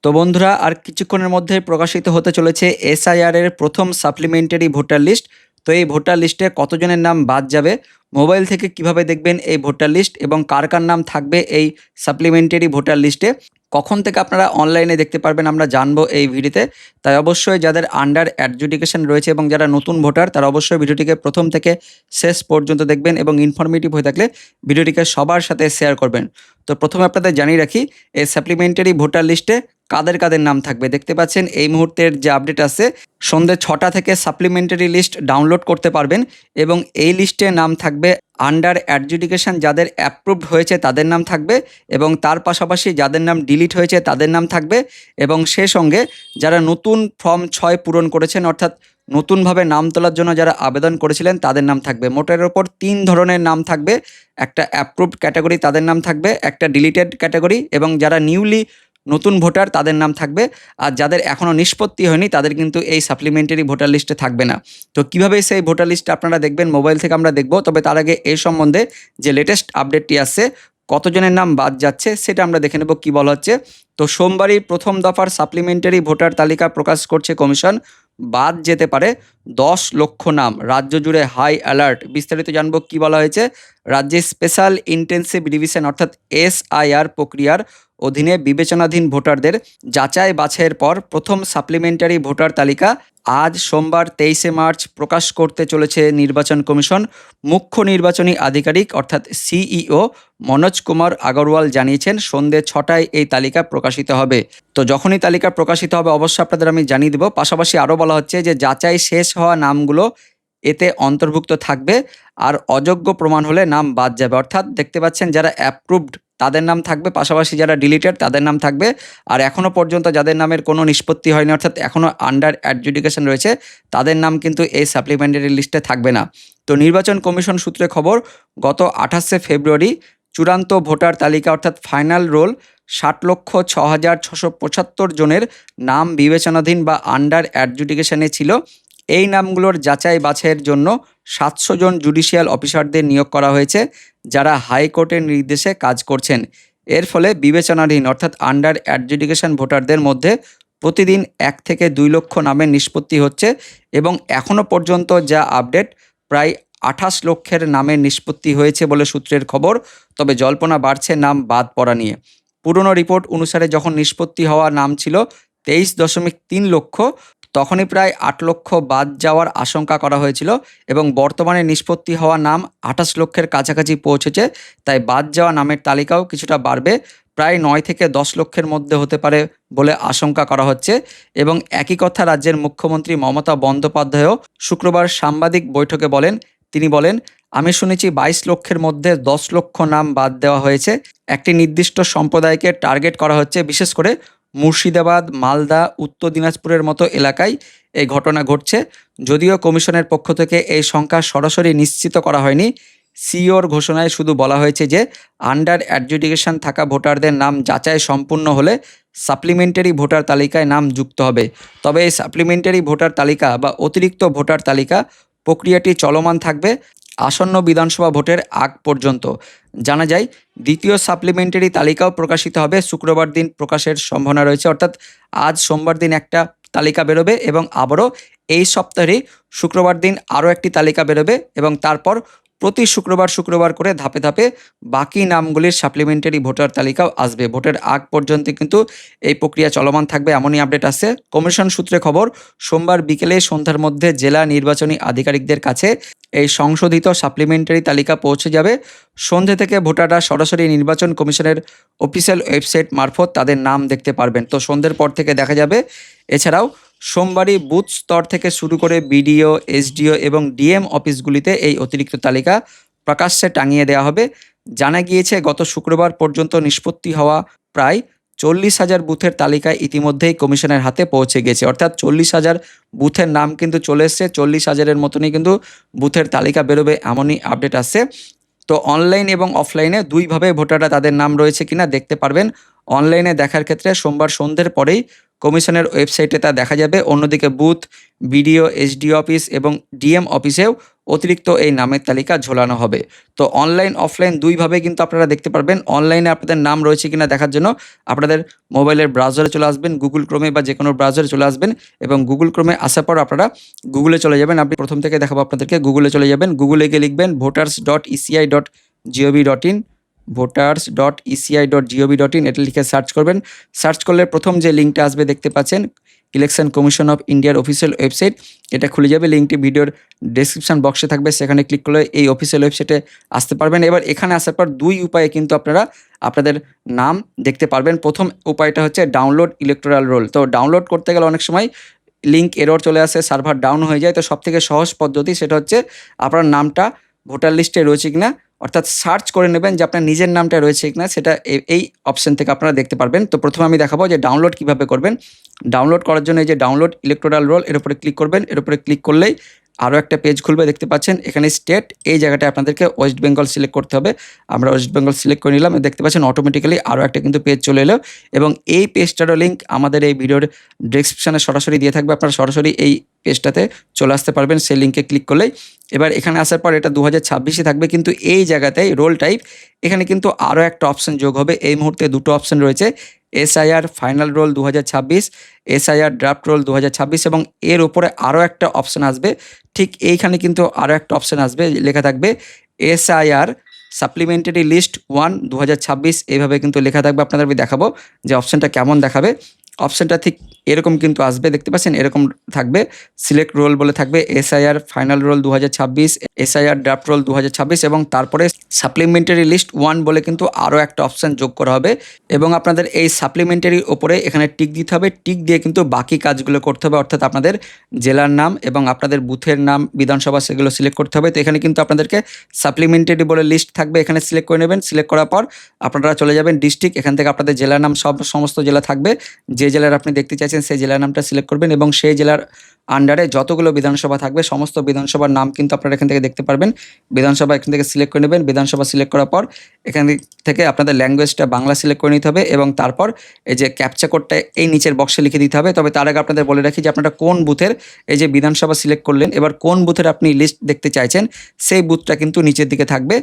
তো বন্ধুরা আর কিছুক্ষণের মধ্যে প্রকাশিত হতে চলেছে এসআইআর এর প্রথম সাপ্লিমেন্টারি ভোটার লিস্ট। তো এই ভোটার লিস্টে কতজনের নাম বাদ যাবে, মোবাইল থেকে কিভাবে দেখবেন এই ভোটার লিস্ট এবং কার কার নাম থাকবে এই সাপ্লিমেন্টারি ভোটার লিস্টে, কখন থেকে আপনারা অনলাইনে দেখতে পারবেন আমরা জানবো এই ভিডিওতে। তাই অবশ্যই যাদের আন্ডার অ্যাডজুডিকেশন রয়েছে এবং যারা নতুন ভোটার তারা অবশ্যই ভিডিওটিকে প্রথম থেকে শেষ পর্যন্ত দেখবেন এবং ইনফরমেটিভ হয়ে থাকলে ভিডিওটিকে সবার সাথে শেয়ার করবেন। তো প্রথমে আপনাদের জানিয়ে রাখি এই সাপ্লিমেন্টারি ভোটার লিস্টে কাদের কাদের নাম থাকবে। দেখতে পাচ্ছেন এই মুহূর্তের যে আপডেট আছে, সন্ধ্যে 6টা থেকে সাপ্লিমেন্টারি লিস্ট ডাউনলোড করতে পারবেন এবং এই লিস্টে নাম থাকবে আন্ডার অ্যাডজুডিকেশন যাদের অ্যাপ্রুভড হয়েছে তাদের নাম থাকবে এবং তার পাশাপাশি যাদের নাম ডিলিট হয়েছে তাদের নাম থাকবে এবং সে সঙ্গে যারা নতুন ফর্ম 6 পূরণ করেছেন অর্থাৎ নতুনভাবে নাম তোলার জন্য যারা আবেদন করেছিলেন তাদের নাম থাকবে। মোটের ওপর 3 ধরনের নাম থাকবে, একটা অ্যাপ্রুভড ক্যাটাগরি তাদের নাম থাকবে, একটা ডিলিটেড ক্যাটাগরি এবং যারা নিউলি নতুন ভোটার তাদের নাম থাকবে। আর যাদের এখনও নিষ্পত্তি হয়নি তাদের কিন্তু এই সাপ্লিমেন্টারি ভোটার লিস্টে থাকবে না। তো কীভাবে সেই ভোটার লিস্টটা আপনারা দেখবেন, মোবাইল থেকে আমরা দেখব। তবে তার আগে এই সম্বন্ধে যে লেটেস্ট আপডেটটি আসছে কতজনের নাম বাদ যাচ্ছে সেটা আমরা দেখে নেব কী বলা হচ্ছে। তো সোমবারই প্রথম দফার সাপ্লিমেন্টারি ভোটার তালিকা প্রকাশ করছে কমিশন। বাদ যেতে পারে 10 লক্ষ নাম, রাজ্য জুড়ে হাই অ্যালার্ট। বিস্তারিত জানবো কী বলা হয়েছে। রাজ্যে স্পেশাল ইন্টেন্সিভ রিভিশন অর্থাৎ এসআইআর প্রক্রিয়ার অধীনে বিবেচনাধীন ভোটারদের যাচাই বাছাইয়ের পর প্রথম সাপ্লিমেন্টারি ভোটার তালিকা আজ সোমবার 23শে মার্চ প্রকাশ করতে চলেছে নির্বাচন কমিশন। মুখ্য নির্বাচনী আধিকারিক অর্থাৎ সিইও মনোজ কুমার আগরওয়াল জানিয়েছেন সন্ধ্যে 6টায় এই তালিকা প্রকাশিত হবে। তো যখনই তালিকা প্রকাশিত হবে অবশ্যই আপনাদের আমি জানিয়ে দেবো। পাশাপাশি আরও বলা হচ্ছে যে যাচাই শেষ হওয়া নামগুলো এতে অন্তর্ভুক্ত থাকবে আর অযোগ্য প্রমাণ হলে নাম বাদ যাবে। অর্থাৎ দেখতে পাচ্ছেন যারা অ্যাপ্রুভড তাদের নাম থাকবে, পাশাপাশি যারা ডিলিটেড তাদের নাম থাকবে। আর এখনও পর্যন্ত যাদের নামের কোনো নিষ্পত্তি হয়নি অর্থাৎ এখনও আন্ডার অ্যাডজুডিকেশন রয়েছে তাদের নাম কিন্তু এই সাপ্লিমেন্টারি লিস্টে থাকবে না। তো নির্বাচন কমিশন সূত্রে খবর, গত 28শে ফেব্রুয়ারি চূড়ান্ত ভোটার তালিকা অর্থাৎ ফাইনাল রোল 60,06,675 জনের নাম বিবেচনাধীন বা আন্ডার অ্যাডজুডিকেশনে ছিল। এই নামগুলোর যাচাই বাছাইয়ের জন্য 700 জন জুডিশিয়াল অফিসারদের নিয়োগ করা হয়েছে যারা হাইকোর্টের নির্দেশে কাজ করছেন। এর ফলে বিবেচনাধীন অর্থাৎ আন্ডার অ্যাডজুডিকেশন ভোটারদের মধ্যে প্রতিদিন 1 থেকে 2 লক্ষ নামের নিষ্পত্তি হচ্ছে এবং এখনও পর্যন্ত যা আপডেট প্রায় 28 লক্ষের নামের নিষ্পত্তি হয়েছে বলে সূত্রের খবর। তবে জল্পনা বাড়ছে নাম বাদ পড়া নিয়ে। পুরনো রিপোর্ট অনুসারে যখন নিষ্পত্তি হওয়া নাম ছিল 23.3 লক্ষ, তখনই প্রায় 8 লক্ষ বাদ যাওয়ার আশঙ্কা করা হয়েছিল এবং বর্তমানে নিষ্পত্তি হওয়া নাম 28 লক্ষের কাছাকাছি পৌঁছেছে। তাই বাদ যাওয়া নামের তালিকাও কিছুটা বাড়বে, প্রায় 9 থেকে 10 লক্ষের মধ্যে হতে পারে বলে আশঙ্কা করা হচ্ছে। এবং একই কথা রাজ্যের মুখ্যমন্ত্রী মমতা বন্দ্যোপাধ্যায়ও শুক্রবার সাংবাদিক বৈঠকে বলেন। তিনি বলেন, আমি শুনেছি 22 লক্ষের মধ্যে 10 লক্ষ নাম বাদ দেওয়া হয়েছে। একটি নির্দিষ্ট সম্প্রদায়কে টার্গেট করা হচ্ছে, বিশেষ করে মুর্শিদাবাদ, মালদা, উত্তর দিনাজপুরের মতো এলাকায় এই ঘটনা ঘটছে। যদিও কমিশনের পক্ষ থেকে এই সংখ্যা সরাসরি নিশ্চিত করা হয়নি। সিওর ঘোষণায় শুধু বলা হয়েছে যে আন্ডার অ্যাডজুডিকেশন থাকা ভোটারদের নাম যাচাই সম্পূর্ণ হলে সাপ্লিমেন্টারি ভোটার তালিকায় নাম যুক্ত হবে। তবে এই সাপ্লিমেন্টারি ভোটার তালিকা বা অতিরিক্ত ভোটার তালিকা প্রক্রিয়াটি চলমান থাকবে আসন্ন বিধানসভা ভোটের আগ পর্যন্ত। জানা যায় দ্বিতীয় সাপ্লিমেন্টারি তালিকাও প্রকাশিত হবে শুক্রবার দিন, প্রকাশের সম্ভাবনা রয়েছে। অর্থাৎ আজ সোমবার দিন একটা তালিকা বেরোবে এবং আবারও এই সপ্তাহে শুক্রবার দিন আরও একটি তালিকা বেরোবে এবং তারপর প্রতি শুক্রবার করে ধাপে ধাপে বাকি নামগুলির সাপ্লিমেন্টারি ভোটার তালিকাও আসবে। ভোটের আগ পর্যন্ত কিন্তু এই প্রক্রিয়া চলমান থাকবে, এমনই আপডেট আসছে। কমিশন সূত্রে খবর, সোমবার বিকেলে সন্ধ্যার মধ্যে জেলা নির্বাচনী আধিকারিকদের কাছে এই সংশোধিত সাপ্লিমেন্টারি তালিকা পৌঁছে যাবে। সন্ধ্যে থেকে ভোটাররা সরাসরি নির্বাচন কমিশনের অফিসিয়াল ওয়েবসাইট মারফত তাদের নাম দেখতে পারবেন। তো সন্ধ্যের পর থেকে দেখা যাবে। এছাড়াও সোমবারই বুথ স্তর থেকে শুরু করে বিডিও, এসডিও এবং ডিএম অফিসগুলিতে এই অতিরিক্ত তালিকা প্রকাশ্যে টাঙিয়ে দেওয়া হবে। জানা গিয়েছে গত শুক্রবার পর্যন্ত নিষ্পত্তি হওয়া প্রায় 40,000 বুথের তালিকা ইতিমধ্যেই কমিশনের হাতে পৌঁছে গেছে। অর্থাৎ 40,000 বুথের নাম কিন্তু চলে এসছে। 40,000-এর মতনই কিন্তু বুথের তালিকা বেরোবে, এমনই আপডেট আসছে। তো অনলাইন এবং অফলাইনে দুইভাবে ভোটাররা তাদের নাম রয়েছে কিনা দেখতে পারবেন। অনলাইনে দেখার ক্ষেত্রে সোমবার সন্ধ্যের পরেই কমিশনের ওয়েবসাইটে তা দেখা যাবে। অন্যদিকে বুথ, বিডিও, এসডিও অফিস এবং ডিএম অফিসেও অতিরিক্ত এই নামের তালিকা ঝোলানো হবে। তো অনলাইন অফলাইন দুইভাবে কিন্তু আপনারা দেখতে পারবেন। অনলাইনে আপনাদের নাম রয়েছে কিনা দেখার জন্য আপনাদের মোবাইলের ব্রাউজারে চলে আসবেন, গুগল ক্রোমে বা যে কোনো ব্রাউজারে চলে আসবেন এবং গুগল ক্রোমে আসার পর আপনারা গুগলে চলে যাবেন। আমি প্রথম থেকে দেখাবো আপনাদেরকে। গুগলে চলে যাবেন, গুগলে গিয়ে লিখবেন voters.eci.gov.in, voters.eci.gov.in, এটা লিখে সার্চ করবেন। সার্চ করলে প্রথম যে লিঙ্কটা আসবে দেখতে পাচ্ছেন, ইলেকশন কমিশন অফ ইন্ডিয়ার অফিসিয়াল ওয়েবসাইট, এটা খুলে যাবে। লিঙ্কটি ভিডিওর ডেসক্রিপশন বক্সে থাকবে, সেখানে ক্লিক করলে এই অফিসিয়াল ওয়েবসাইটে আসতে পারবেন। এবার এখানে আসার পর দুই উপায়ে কিন্তু আপনারা আপনাদের নাম দেখতে পারবেন। প্রথম উপায়টা হচ্ছে ডাউনলোড ইলেকটোরাল রোল। তো ডাউনলোড করতে গেলে অনেক সময় লিঙ্ক এরর চলে আসে, সার্ভার ডাউন হয়ে যায়। তো সবথেকে সহজ পদ্ধতি সেটা হচ্ছে আপনার নামটা ভোটার লিস্টে রয়েছে কিনা, অর্থাৎ সার্চ করে নেবেন যে আপনার নিজের নামটা রয়েছে কিনা, সেটা এই অপশন থেকে আপনারা দেখতে পারবেন। তো প্রথমে আমি দেখাবো যে ডাউনলোড কিভাবে করবেন। ডাউনলোড করার জন্য এই যে ডাউনলোড ইলেকটোরাল রোল, এর উপরে ক্লিক করবেন। এর উপরে ক্লিক করলেই আরও একটা পেজ খুলবে, দেখতে পাচ্ছেন এখানে স্টেট, এই জায়গাটায় আপনাদেরকে ওয়েস্ট বেঙ্গল সিলেক্ট করতে হবে। আমরা ওয়েস্ট বেঙ্গল সিলেক্ট করে নিলাম, দেখতে পাচ্ছেন অটোমেটিক্যালি আরও একটা কিন্তু পেজ চলে এলো এবং এই পেজটারও লিঙ্ক আমাদের এই ভিডিওর ডেসক্রিপশনে সরাসরি দিয়ে থাকবে। আপনারা সরাসরি এই পেজটাতে চলে আসতে পারবেন সেই লিঙ্কে ক্লিক করলেই। এবার এখানে আসার পর এটা 2026-এ থাকবে, কিন্তু এই জায়গাতেই রোল টাইপ এখানে কিন্তু আরও একটা অপশন যোগ হবে। এই মুহূর্তে দুটো অপশন রয়েছে, SIR final role 2026, SIR draft roll 2026 এবং এর উপরে আরও একটা অপশন আসবে। ঠিক এইখানে কিন্তু আরও একটা অপশন আসবে, লেখা থাকবে এসআইআর সাপ্লিমেন্টারি লিস্ট 1 2026, এইভাবে কিন্তু লেখা থাকবে। আপনাদের আমি দেখাবো যে অপশনটা কেমন দেখাবে। অপশনটা ঠিক এরকম কিন্তু আসবে, দেখতে পাচ্ছেন এরকম থাকবে, সিলেক্ট রোল বলে থাকবে, SIR final role 2026, SIR draft roll 2026 এবং তারপরে সাপ্লিমেন্টারি লিস্ট 1 বলে কিন্তু আরও একটা অপশন যোগ করা হবে এবং আপনাদের এই সাপ্লিমেন্টারির ওপরে এখানে টিক দিতে হবে। টিক দিয়ে কিন্তু বাকি কাজগুলো করতে হবে, অর্থাৎ আপনাদের জেলার নাম এবং আপনাদের বুথের নাম, বিধানসভা, সেগুলো সিলেক্ট করতে হবে। তো এখানে কিন্তু আপনাদেরকে সাপ্লিমেন্টারি বলে লিস্ট থাকবে, এখানে সিলেক্ট করে নেবেন। সিলেক্ট করার পর আপনারা চলে যাবেন ডিস্ট্রিক্ট, এখান থেকে আপনাদের জেলার নাম সমস্ত জেলা থাকবে, যে জেলার আপনি দেখতে চাইছেন সেই জেলার নামটা সিলেক্ট করবেন এবং সেই জেলার আন্ডারে যতগুলো বিধানসভা থাকবে সমস্ত বিধানসভার নাম কিন্তু আপনারা এখান থেকে দেখতে পারবেন। বিধানসভা এখান থেকে সিলেক্ট করে নেবেন। বিধানসভা সিলেক্ট করার পর এখান থেকে আপনাদের ল্যাঙ্গুয়েজটা বাংলা সিলেক্ট করে নিতে হবে এবং তারপর এই যে ক্যাপচা কোডটা এই নিচের বক্সে লিখে দিতে হবে। তবে তার আগে আপনাদের বলে রাখি যে আপনারা কোন বুথের, এই যে বিধানসভা সিলেক্ট করলেন, এবার কোন বুথের আপনি লিস্ট দেখতে চাইছেন সেই বুথটা কিন্তু নিচের দিকে থাকবে।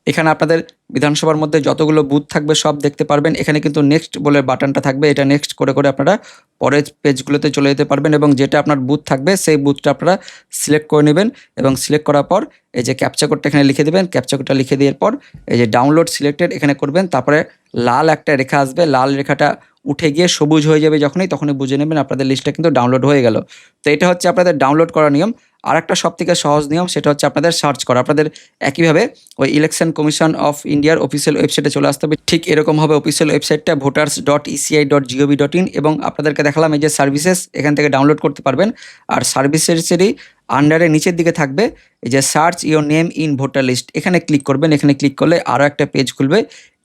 এখানে আপনাদের বিধানসভার মধ্যে যতগুলো বুথ থাকবে সব দেখতে পারবেন। এখানে কিন্তু নেক্সট বলে বাটনটা থাকবে, এটা নেক্সট করে করে আপনারা পরের পেজগুলোতে চলে যেতে পারবেন এবং যেটা আপনার বুথ থাকবে সেই বুথটা আপনারা সিলেক্ট করে নেবেন এবং সিলেক্ট করার পর এই যে ক্যাপচা কোডটা এখানে লিখে দেবেন। ক্যাপচা কোডটা লিখে দেওয়ার পর এই যে ডাউনলোড সিলেক্টেড এখানে করবেন, তারপরে লাল একটা রেখা আসবে, লাল রেখাটা উঠে গিয়ে সবুজ হয়ে যাবে তখনই বুঝে নেবেন আপনাদের লিস্টটা কিন্তু ডাউনলোড হয়ে গেল। তো এটা হচ্ছে আপনাদের ডাউনলোড করার নিয়ম। আর একটা সবথেকে সহজ নিয়ম সেটা হচ্ছে আপনাদের সার্চ করা। আপনাদের একইভাবে ওই ইলেকশন কমিশন অফ ইন্ডিয়ার অফিসিয়াল ওয়েবসাইটে চলে আসতে হবে। ঠিক এরকম হবে অফিসিয়াল ওয়েবসাইটটা voters.eci.gov.in এবং আপনাদেরকে দেখালাম এই যে সার্ভিসেস, এখান থেকে ডাউনলোড করতে পারবেন। আর সার্ভিসেসেরই আন্ডারে নিচের দিকে থাকবে এই যে search your name in voter list, এখানে ক্লিক করবেন। এখানে ক্লিক করলে আরও একটা পেজ খুলবে।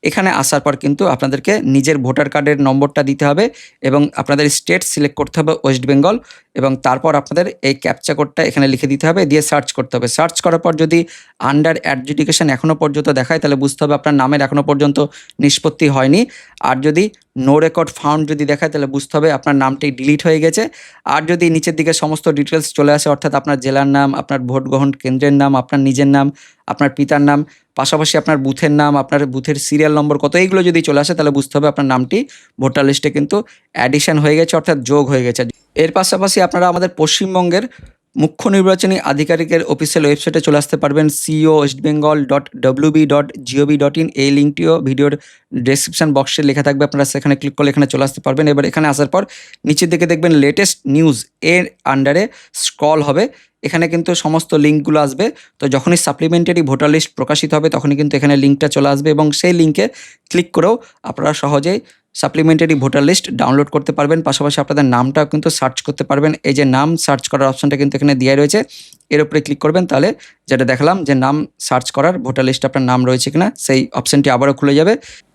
এখানে আসার পর কিন্তু আপনাদেরকে নিজের ভোটার কার্ডের নম্বরটা দিতে হবে এবং আপনাদের স্টেট সিলেক্ট করতে হবে ওয়েস্ট বেঙ্গল এবং তারপর আপনাদের এই ক্যাপচা কোডটা এখানে লিখে দিতে হবে, দিয়ে সার্চ করতে হবে। সার্চ করার পর যদি আন্ডার অ্যাডজুডিকেশন এখনও পর্যন্ত দেখায় তাহলে বুঝতে হবে আপনার নামের এখনও পর্যন্ত নিষ্পত্তি হয়নি। আর যদি নো রেকর্ড ফাউন্ড যদি দেখায় তাহলে বুঝতে হবে আপনার নামটি ডিলিট হয়ে গেছে। আর যদি নিচের দিকে সমস্ত ডিটেলস চলে আসে, অর্থাৎ আপনার জেলার নাম, আপনার ভোট গ্রহণ কেন্দ্রের নাম, আপনার নিজের নাম, আপনার পিতার নাম, পাশাপাশি আপনার বুথের নাম, আপনার বুথের সিরিয়াল নম্বর কত, এইগুলো যদি চলে আসে তাহলে বুঝতে হবে আপনার নামটি ভোটার লিস্টে কিন্তু অ্যাডিশন হয়ে গেছে, অর্থাৎ যোগ হয়ে গেছে। এর পাশাপাশি আপনারা আমাদের পশ্চিমবঙ্গের মুখ্য নির্বাচনী আধিকারিকের অফিসিয়াল ওয়েবসাইটে চলে আসতে পারবেন, co.westbengal.wb.gov.in, এই লিঙ্কটিও ভিডিওর ডেসক্রিপশন বক্সে লেখা থাকবে, আপনারা সেখানে ক্লিক করলে এখানে চলে আসতে পারবেন। এবার এখানে আসার পর নিচের দিকে দেখবেন লেটেস্ট নিউজ, এর আন্ডারে স্ক্রল হবে, এখানে কিন্তু সমস্ত লিঙ্কগুলো আসবে। তো যখনই সাপ্লিমেন্টারি ভোটার লিস্ট প্রকাশিত হবে তখনই কিন্তু এখানে লিঙ্কটা চলে আসবে এবং সেই লিঙ্কে ক্লিক করেও আপনারা সহজেই সাপ্লিমেন্টারি ভোটার লিস্ট ডাউনলোড করতে পারবেন। পাশাপাশি আপনাদের নামটাও কিন্তু সার্চ করতে পারবেন। এই যে নাম সার্চ করার অপশনটা কিন্তু এখানে দেওয়া রয়েছে, এর উপরে ক্লিক করবেন, তাহলে যেটা দেখালাম যে নাম সার্চ করার, ভোটার লিস্টে আপনার নাম রয়েছে কিনা সেই অপশনটি আবারও খুলে যাবে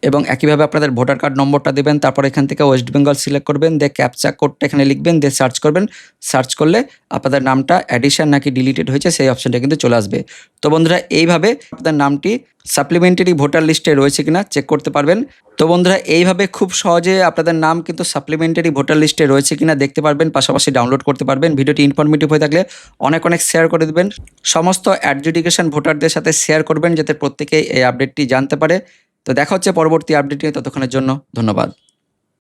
এবং একইভাবে আপনাদের ভোটার কার্ড নম্বরটা দেবেন। তারপর এখান থেকে ওয়েস্ট বেঙ্গল সিলেক্ট করবেন, দিয়ে ক্যাপচা কোডটা এখানে লিখবেন, দিয়ে সার্চ করবেন। সার্চ করলে আপনাদের নামটা অ্যাডিশন নাকি ডিলিটেড হয়েছে সেই অপশনটা কিন্তু চলে আসবে। তো বন্ধুরা, এইভাবে আপনাদের নামটি সাপ্লিমেন্টারি ভোটার লিস্টে রয়েছে কিনা চেক করতে পারবেন। তো বন্ধুরা, এইভাবে খুব সহজে আপনাদের নাম কিন্তু সাপ্লিমেন্টারি ভোটার লিস্টে রয়েছে কিনা দেখতে পারবেন, পাশাপাশি ডাউনলোড করতে পারবেন। ভিডিওটি ইনফরমেটিভ হয়ে থাকলে অনেক অনেক শেয়ার করে দেবেন, সমস্ত অ্যাডজুডিকেশন ভোটারদের সাথে শেয়ার করবেন যাতে প্রত্যেকেই এই আপডেটটি জানতে পারে। তো দেখা হচ্ছে পরবর্তী আপডেট নিয়ে, ততক্ষণের জন্য ধন্যবাদ।